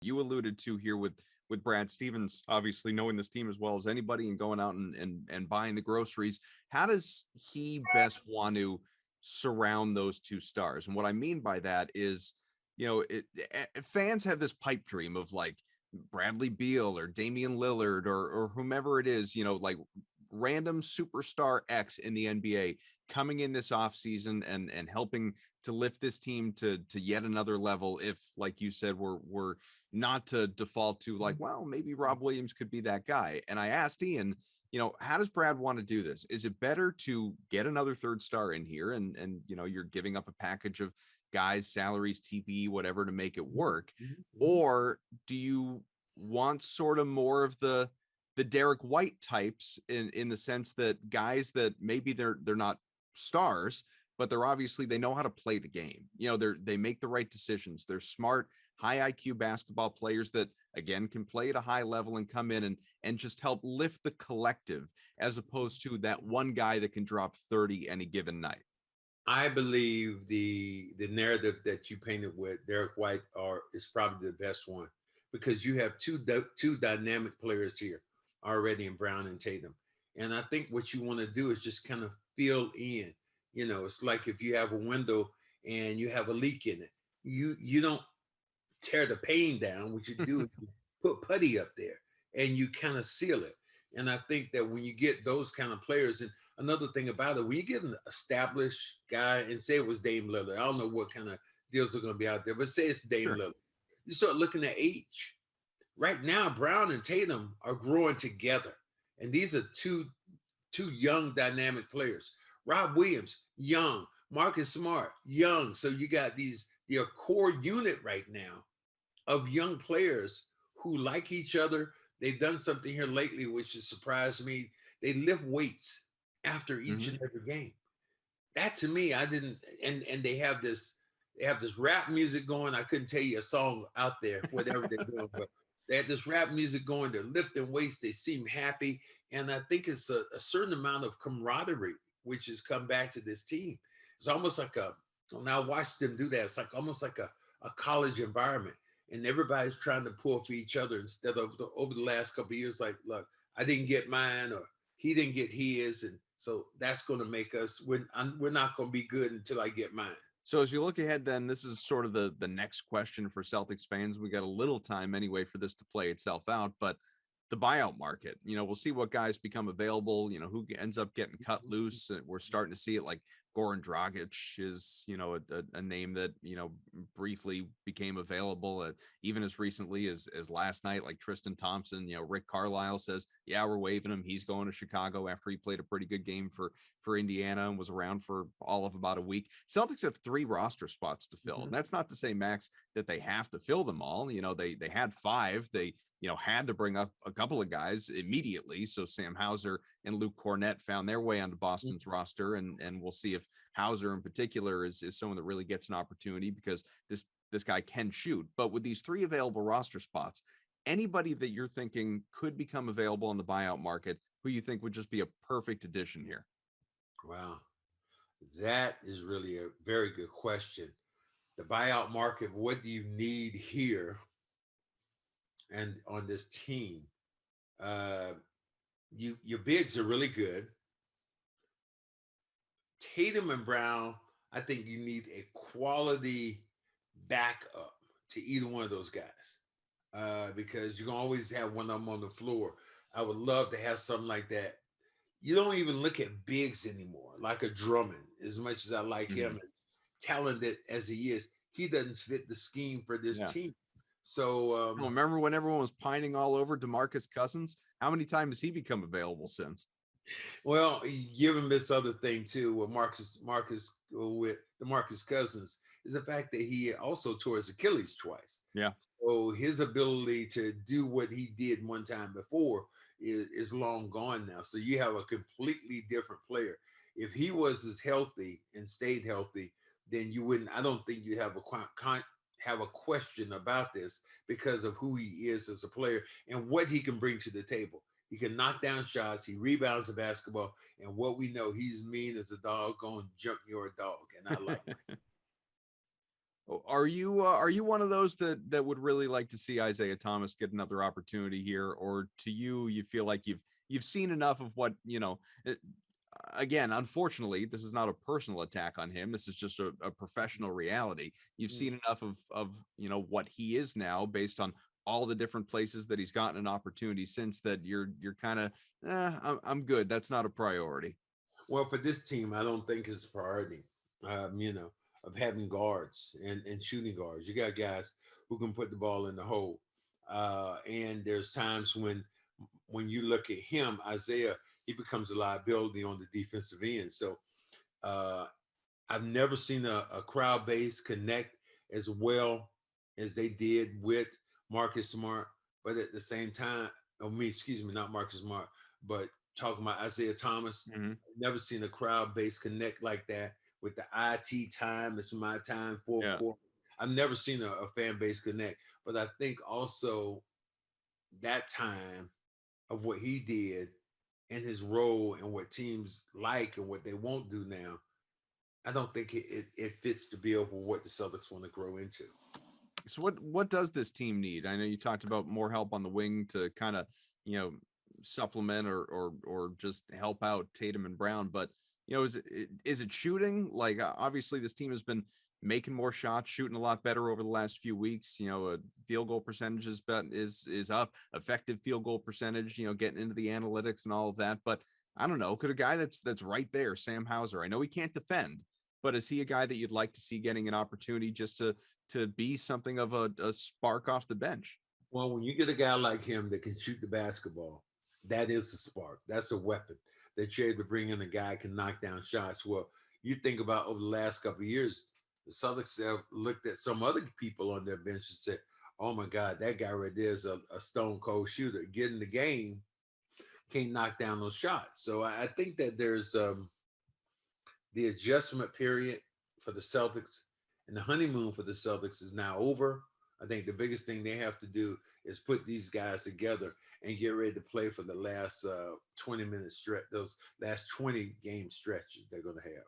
you alluded to here with Brad Stevens, obviously knowing this team as well as anybody and going out and buying the groceries. How does he best want to surround those two stars? And what I mean by that is, fans have this pipe dream of like Bradley Beal or Damian Lillard or whomever it is, like random superstar X in the NBA coming in this offseason and helping to lift this team to yet another level. If, like you said, we're not to default to like, well, maybe Rob Williams could be that guy. And I asked Ian, how does Brad want to do this? Is it better to get another third star in here and you're giving up a package of guys, salaries, TPE, whatever to make it work? Or do you want sort of more of the Derrick White types in the sense that guys that maybe they're not stars, but they know how to play the game. They make the right decisions. They're smart, high IQ basketball players that again can play at a high level and come in and just help lift the collective, as opposed to that one guy that can drop 30 any given night. I believe the narrative that you painted with Derrick White is probably the best one, because you have two dynamic players here already in Brown and Tatum. And I think what you want to do is just kind of fill in. It's like if you have a window and you have a leak in it, you don't tear the pane down. What you do is you put putty up there and you kind of seal it. And I think that when you get those kind of players, and another thing about it, when you get an established guy, and say it was Dame Lillard, I don't know what kind of deals are going to be out there, but say it's Dame Lillard, you start looking at age. Right now, Brown and Tatum are growing together, and these are two young dynamic players. Rob Williams, young. Marcus Smart, young. So you got your core unit right now of young players who like each other. They've done something here lately which has surprised me. They lift weights after each and every game. That to me, I didn't. And they have this rap music going. I couldn't tell you a song out there, whatever they're doing, but they had this rap music going. They're lifting weights. They seem happy, and I think it's a certain amount of camaraderie which has come back to this team. It's almost like when I watched them do that, it's like almost like a college environment, and everybody's trying to pull for each other instead of over the last couple of years. Like, look, I didn't get mine, or he didn't get his, and so that's going to make us. We're not going to be good until I get mine. So as you look ahead, then this is sort of the next question for Celtics fans. We got a little time anyway for this to play itself out, but the buyout market, we'll see what guys become available, who ends up getting cut loose. We're starting to see it, like Goran Dragic is, a name that, briefly became available even as recently as last night, like Tristan Thompson. Rick Carlisle says, yeah, we're waiving him. He's going to Chicago after he played a pretty good game for Indiana and was around for all of about a week. Celtics have 3 roster spots to fill. And that's not to say, Max, that they have to fill them all. They had 5. They had to bring up a couple of guys immediately. So Sam Hauser and Luke Cornett found their way onto Boston's roster. And we'll see if Hauser in particular is someone that really gets an opportunity, because this guy can shoot. But with these 3 available roster spots, anybody that you're thinking could become available in the buyout market, who you think would just be a perfect addition here? Wow. That is really a very good question. The buyout market, what do you need here and on this team? Your bigs are really good. Tatum and Brown, I think you need a quality backup to either one of those guys, because you're gonna always have one of them on the floor. I would love to have something like that. You don't even look at bigs anymore, like a Drummond. As much as I like him, as talented as he is, he doesn't fit the scheme for this team. So remember when everyone was pining all over DeMarcus Cousins? How many times has he become available since? Well, give him this other thing too with with DeMarcus Cousins, is the fact that he also tore his Achilles twice. Yeah. So his ability to do what he did one time before is long gone now. So you have a completely different player. If he was as healthy and stayed healthy, then you wouldn't. I don't think you have a question about this, because of who he is as a player and what he can bring to the table. He can knock down shots. He rebounds the basketball. And what we know, he's mean as a doggone junkyard dog. And I like him. Are you one of those that would really like to see Isaiah Thomas get another opportunity here, or to you feel like you've seen enough of what again, unfortunately, this is not a personal attack on him. This is just a professional reality. You've Mm. seen enough of what he is now based on all the different places that he's gotten an opportunity since that you're kind of I'm good. That's not a priority. Well, for this team, I don't think it's a priority. You know, of having guards and shooting guards. You got guys who can put the ball in the hole. And there's times when you look at him, Isaiah, he becomes a liability on the defensive end. So uh, I've never seen a crowd base connect as well as they did with Marcus Smart. But at the same time, excuse me, not Marcus Smart, but talking about Isaiah Thomas, Mhm. never seen a crowd base connect like that with the IT time. It's my time, full Yeah. court. I've never seen a fan base connect. But I think also that time of what he did and his role and what teams like and what they won't do now, I don't think it fits the bill for what the Celtics want to grow into. So what does this team need? I know you talked about more help on the wing to kind of, you know, supplement or just help out Tatum and Brown, but is it shooting? Like obviously this team has been making more shots, shooting a lot better over the last few weeks. Field goal percentage is up, effective field goal percentage, getting into the analytics and all of that. But I don't know, could a guy that's right there, Sam Hauser, I know he can't defend, but is he a guy that you'd like to see getting an opportunity just to be something of a spark off the bench? Well, when you get a guy like him that can shoot the basketball, that is a spark. That's a weapon that you're able to bring in. A guy can knock down shots. Well, you think about over the last couple of years, the Celtics have looked at some other people on their bench and said, "Oh my God, that guy right there is a stone cold shooter. Get in the game, can't knock down those shots." So I think that there's the adjustment period for the Celtics and the honeymoon for the Celtics is now over. I think the biggest thing they have to do is put these guys together and get ready to play for the last 20-minute stretch, those last 20 game stretches they're going to have.